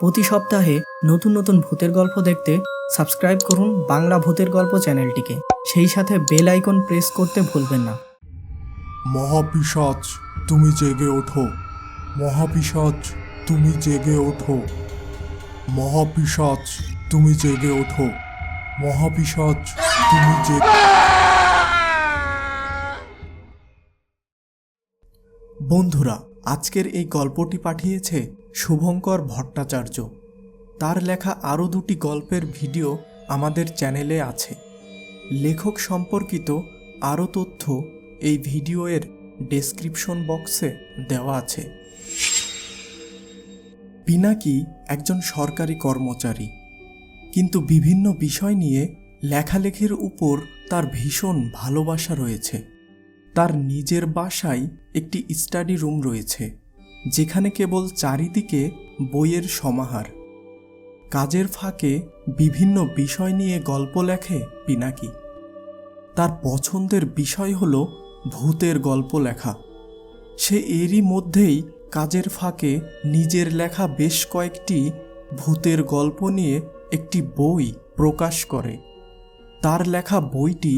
প্রতি সপ্তাহে নতুন নতুন ভূতের গল্প দেখতে সাবস্ক্রাইব করুন বাংলা ভূতের গল্প চ্যানেলটিকে। সেই সাথে বেল আইকন প্রেস করতে ভুলবেন না। মহাপিশাচ তুমি জেগে ওঠো, মহাপিশাচ তুমি জেগে ওঠো, মহাপিশাচ তুমি জেগে ওঠো, মহাপিশাচ তুমি জেগে। বন্ধুরা, আজকের এই গল্পটি পাঠিয়েছে শুভঙ্কর ভট্টাচার্য। তার লেখা আরও দুটি গল্পের ভিডিও আমাদের চ্যানেলে আছে। লেখক সম্পর্কিত আরও তথ্য এই ভিডিওর ডেসক্রিপশন বক্সে দেওয়া আছে। পিনাকি একজন সরকারি কর্মচারী, কিন্তু বিভিন্ন বিষয় নিয়ে লেখালেখির উপর তার ভীষণ ভালোবাসা রয়েছে। তার নিজের বাসায় একটি স্টাডি রুম রয়েছে, যেখানে কেবল চারিদিকে বইয়ের সমাহার। কাজের ফাঁকে বিভিন্ন বিষয় নিয়ে গল্প লেখে পিনাকি। তার পছন্দের বিষয় হলো ভূতের গল্প লেখা। সে এরই মধ্যেই কাজের ফাঁকে নিজের লেখা বেশ কয়েকটি ভূতের গল্প নিয়ে একটি বই প্রকাশ করে। তার লেখা বইটি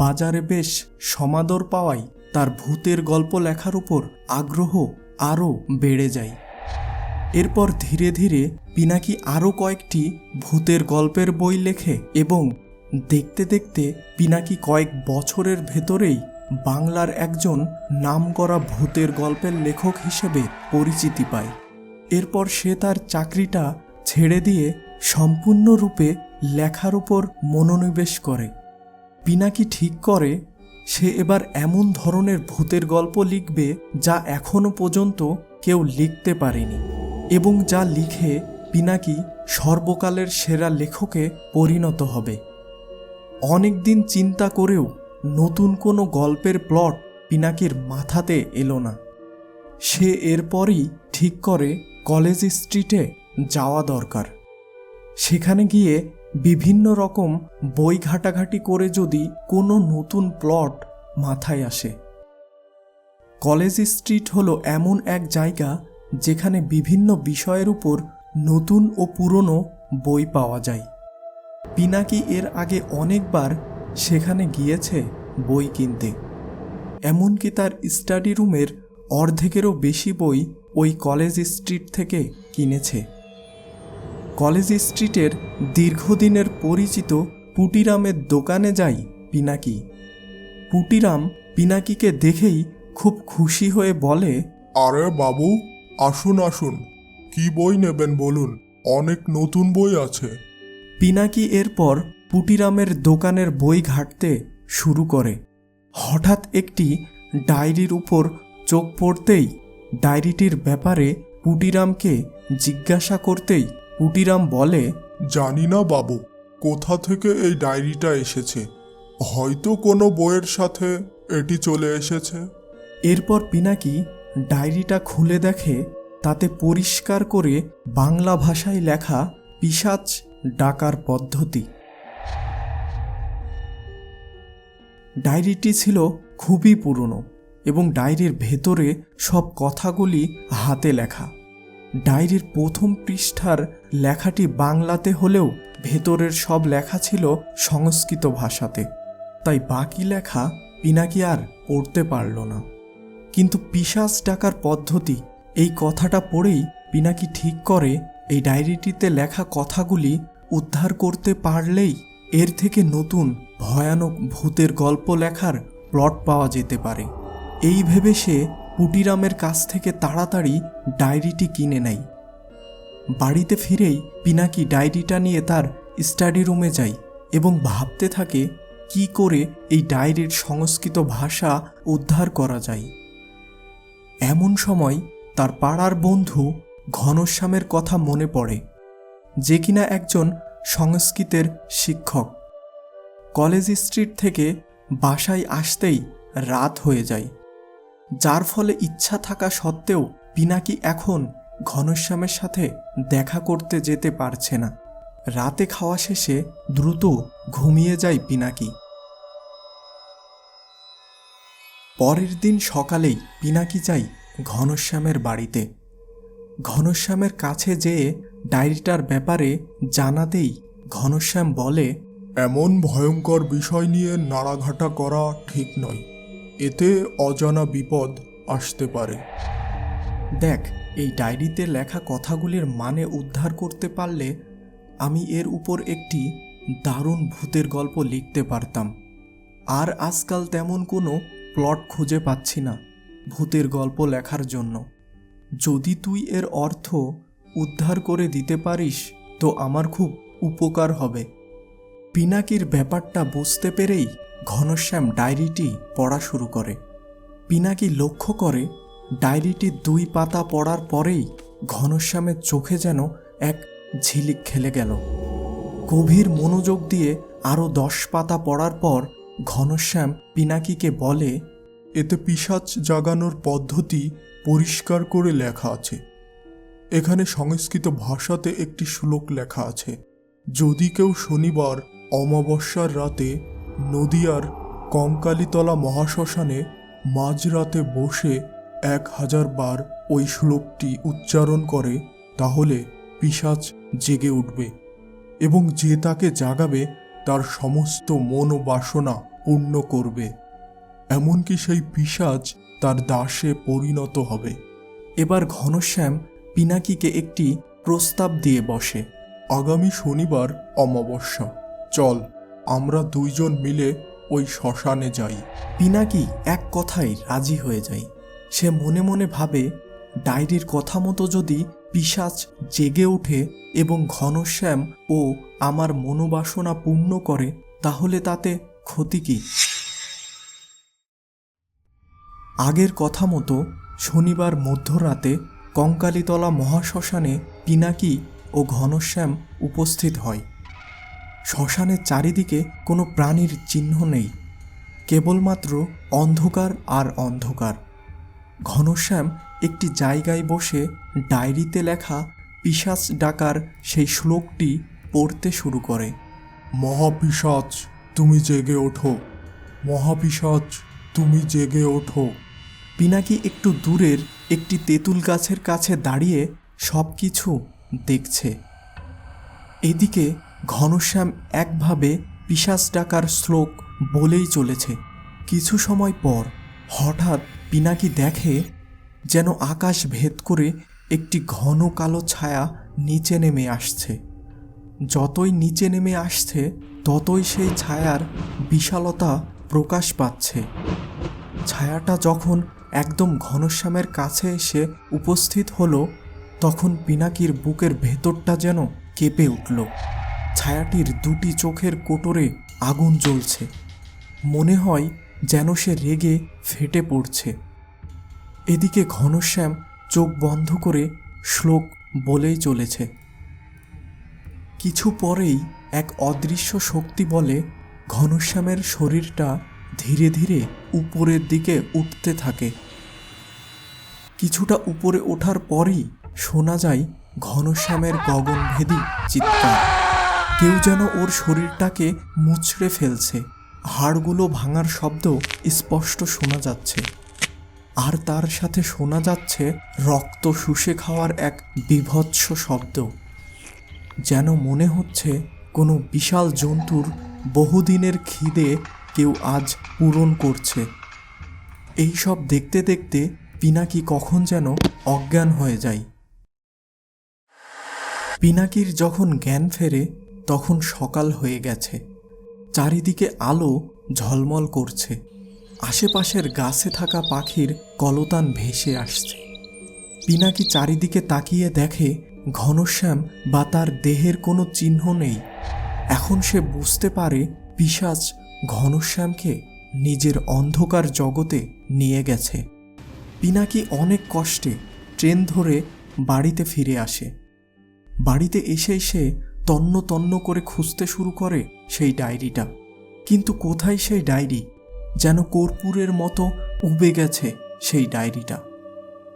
বাজারে বেশ সমাদর পাওয়ায় তার ভূতের গল্প লেখার উপর আগ্রহ আরও বেড়ে যায়। এরপর ধীরে ধীরে পিনাকি আরও কয়েকটি ভূতের গল্পের বই লেখে এবং দেখতে দেখতে পিনাকি কয়েক বছরের ভেতরেই বাংলার একজন নামকরা ভূতের গল্পের লেখক হিসেবে পরিচিতি পায়। এরপর সে তার চাকরিটা ছেড়ে দিয়ে সম্পূর্ণরূপে লেখার উপর মনোনিবেশ করে। পিনাকি ঠিক করে সে এবার এমন ধরনের ভূতের গল্প লিখবে যা এখনো পর্যন্ত কেউ লিখতে পারেনি, এবং যা লিখে পিনাকি সর্বকালের সেরা লেখকে পরিণত হবে। অনেক দিন চিন্তা করেও নতুন কোনো গল্পের প্লট পিনাকির মাথাতে এলো না। সে এরপরই ঠিক করে কলেজ স্ট্রিটে যাওয়া দরকার। সেখানে গিয়ে বিভিন্ন রকম বই ঘাটাঘাটি করে যদি কোনো নতুন প্লট মাথায় আসে। কলেজ স্ট্রিট হলো এমন এক জায়গা যেখানে বিভিন্ন বিষয়ের উপর নতুন ও পুরনো বই পাওয়া যায়। পিনাকি এর আগে অনেকবার সেখানে গিয়েছে বই কিনতে। এমনকি তার স্টাডি রুমের অর্ধেকেরও বেশি বই ওই কলেজ স্ট্রিট থেকে কিনেছে। কলেজ স্ট্রিটের দীর্ঘদিনের পরিচিত পুটিরামের দোকানে যাই পিনাকি। পুটিরাম পিনাকিকে দেখেই খুব খুশি হয়ে বলে, আরে বাবু, আসুন আসুন, কি বই নেবেন বলুন, অনেক নতুন বই আছে। পিনাকি এরপর পুটিরামের দোকানের বই ঘাঁটতে শুরু করে। হঠাৎ একটি ডায়েরির উপর চোখ পড়তেই ডায়েরিটির ব্যাপারে পুটিরামকে জিজ্ঞাসা করতেই পুটিরাম বলে, জানি না বাবু, কোথা থেকে এই ডায়েরিটা এসেছে, হয়তো কোনো বইয়ের সাথে এটি চলে এসেছে। এরপর পিনাকি ডায়েরিটা খুলে দেখে তাতে পরিষ্কার করে বাংলা ভাষায় লেখা পিশাচ ডাকার পদ্ধতি। ডায়েরিটি ছিল খুবই পুরনো এবং ডায়েরির ভেতরে সব কথাগুলি হাতে লেখা। ডায়েরির প্রথম পৃষ্ঠার লেখাটি বাংলাতে হলেও ভেতরের সব লেখা ছিল সংস্কৃত ভাষাতে, তাই বাকি লেখা পিনাকি আর পড়তে পারল না। কিন্তু পিশাচ ডাকার পদ্ধতি এই কথাটা পড়েই পিনাকি ঠিক করে এই ডায়েরিটিতে লেখা কথাগুলি উদ্ধার করতে পারলেই এর থেকে নতুন ভয়ানক ভূতের গল্প লেখার প্লট পাওয়া যেতে পারে। এই ভেবে সে পুটিরামের কাছ থেকে তাড়াতাড়ি ডায়েরিটি কিনে নেয়। বাড়িতে ফিরেই পিনাকি ডায়েরিটা নিয়ে তার স্টাডি রুমে যায় এবং ভাবতে থাকে কি করে এই ডায়েরির সংস্কৃত ভাষা উদ্ধার করা যায়। এমন সময় তার পাড়ার বন্ধু ঘনশ্যামের কথা মনে পড়ে, যে কিনা একজন সংস্কৃতের শিক্ষক। কলেজ স্ট্রিট থেকে বাসায় আসতেই রাত হয়ে যায়, যার ফলে ইচ্ছা থাকা সত্ত্বেও পিনাকি এখন ঘনশ্যামের সাথে দেখা করতে যেতে পারছে না। রাতে খাওয়া শেষে দ্রুত ঘুমিয়ে যায় পিনাকি। পরের দিন সকালেই পিনাকি যায় ঘনশ্যামের বাড়িতে। ঘনশ্যামের কাছে যেয়ে ডায়েরিটার ব্যাপারে জানাতেই ঘনশ্যাম বলে, এমন ভয়ঙ্কর বিষয় নিয়ে নাড়াঘাটা করা ঠিক নয়, এতে অজানা বিপদ আসতে পারে। দেখ, এই ডায়েরিতে লেখা কথাগুলির মানে উদ্ধার করতে পারলে আমি এর উপর একটি দারুণ ভূতের গল্প লিখতে পারতাম। আর আজকাল তেমন কোনো প্লট খুঁজে পাচ্ছি না ভূতের গল্প লেখার জন্য। যদি তুই এর অর্থ উদ্ধার করে দিতে পারিস তো আমার খুব উপকার হবে। পিনাকির ব্যাপারটা বুঝতে পেরেই ঘনশ্যাম ডায়েরিটি পড়া শুরু করে। পিনাকি লক্ষ্য করে ডায়েরিটির 2 পাতা পড়ার পরেই ঘনশ্যামের চোখে যেন এক ঝিলিক খেলে গেল। গভীর মনোযোগ দিয়ে আরও 10 পাতা পড়ার পর ঘনশ্যাম পিনাকিকে বলে, এতে পিশাচ জাগানোর পদ্ধতি পরিষ্কার করে লেখা আছে। এখানে সংস্কৃত ভাষাতে একটি শ্লোক লেখা আছে, যদি কেউ শনিবার অমাবস্যার রাতে নদিয়ার কঙ্কালীতলা মহাশ্মশানে মাঝরাতে বসে 1000 বার ওই শ্লোকটি উচ্চারণ করে তাহলে পিশাচ জেগে উঠবে এবং যে তাকে জাগাবে তার সমস্ত মনোবাসনা পূর্ণ করবে, এমনকি সেই পিশাচ তার দাসে পরিণত হবে। এবার ঘনশ্যাম পিনাকিকে একটি প্রস্তাব দিয়ে বসে, আগামী শনিবার অমাবস্যা, চল আমরা 2 জন মিলে ওই শ্মশানে যাই। পিনাকি এক কথায় রাজি হয়ে যায়। সে মনে মনে ভাবে, ডায়েরির কথা মতো যদি পিশাচ জেগে ওঠে এবং ঘনশ্যাম ও আমার মনোবাসনা পূর্ণ করে তাহলে তাতে ক্ষতি কি। আগের কথা মতো শনিবার মধ্যরাতে কঙ্কালীতলা মহাশ্মশানে পিনাকি ও ঘনশ্যাম উপস্থিত হয়। শ্মশানের চারিদিকে কোনো প্রাণীর চিহ্ন নেই, কেবলমাত্র অন্ধকার আর অন্ধকার। ঘনশ্যাম একটি জায়গায় বসে ডায়েরিতে লেখা পিশাচ ডাকার সেই শ্লোকটি পড়তে শুরু করে। মহাপিশাচ তুমি জেগে ওঠো, মহাপিশাচ তুমি জেগে ওঠো। পিনাকি একটু দূরের একটি তেঁতুল গাছের কাছে দাঁড়িয়ে সব কিছু দেখছে। এদিকে ঘনশ্যাম একভাবে পিশাচ ডাকার শ্লোক বলেই চলেছে। কিছু সময় পর হঠাৎ পিনাকি দেখে যেন আকাশ ভেদ করে একটি ঘন কালো ছায়া নিচে নেমে আসছে। যতই নিচে নেমে আসছে ততই সেই ছায়ার বিশালতা প্রকাশ পাচ্ছে। ছায়াটা যখন একদম ঘনশ্যামের কাছে এসে উপস্থিত হলো তখন পিনাকির বুকের ভেতরটা যেন কেঁপে উঠল। ছায়াটির 2টি চোখের কোটরে আগুন জ্বলছে, মনে হয় যেন সে রেগে ফেটে পড়ছে। এদিকে ঘনশ্যাম চোখ বন্ধ করে শ্লোক বলেই চলেছে। কিছু পরেই এক অদৃশ্য শক্তি বলে ঘনশ্যামের শরীরটা ধীরে ধীরে উপরের দিকে উঠতে থাকে। কিছুটা উপরে ওঠার পরই শোনা যায় ঘনশ্যামের গগনভেদী চিৎকার। কেউ যেন ওর শরীরটাকে মুচড়ে ফেলছে। হাড়গুলো ভাঙার শব্দ স্পষ্ট শোনা যাচ্ছে, আর তার সাথে শোনা যাচ্ছে রক্ত শুষে খাওয়ার এক বীভৎস শব্দ। যেন মনে হচ্ছে কোনো বিশাল জন্তুর বহুদিনের খিদে কেউ আজ পূরণ করছে। এই সব দেখতে দেখতে পিনাকি কখন যেন অজ্ঞান হয়ে যায়। পিনাকির যখন জ্ঞান ফেরে তখন সকাল হয়ে গেছে। চারিদিকে আলো ঝলমল করছে। আশেপাশের গাছে থাকা পাখির কলতান ভেসে আসছে। পিনাকি চারিদিকে তাকিয়ে দেখে ঘনশ্যাম বা তার দেহের কোনো চিহ্ন নেই। এখন সে বুঝতে পারে পিশাচ ঘনশ্যামকে নিজের অন্ধকার জগতে নিয়ে গেছে। পিনাকি অনেক কষ্টে ট্রেন ধরে বাড়িতে ফিরে আসে। বাড়িতে এসে সে তন্ন তন্ন করে খুঁজতে শুরু করে সেই ডায়েরিটা। কিন্তু কোথায় সেই ডায়েরি? যেন কর্পূরের মতো উবে গেছে সেই ডায়েরিটা।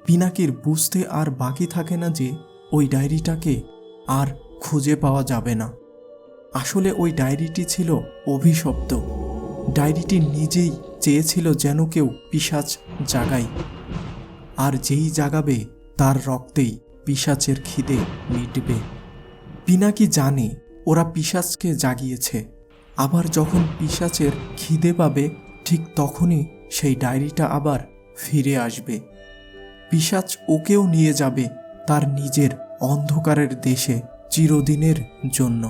পিনাকির বুঝতে আর বাকি থাকে না যে ওই ডায়েরিটাকে আর খুঁজে পাওয়া যাবে না। আসলে ওই ডায়েরিটি ছিল অভিশপ্ত। ডায়েরিটি নিজেই চেয়েছিল যেন কেউ পিশাচ জাগায়, আর যেই জাগাবে তার রক্তেই পিশাচের খিদে মিটবে। পিনাকি জানে ওরা পিশাচকে জাগিয়েছে। আবার যখন পিশাচের খিদে পাবে ঠিক তখনই সেই ডায়েরিটা আবার ফিরে আসবে। পিশাচ ওকেও নিয়ে যাবে তার নিজের অন্ধকারের দেশে চিরদিনের জন্য।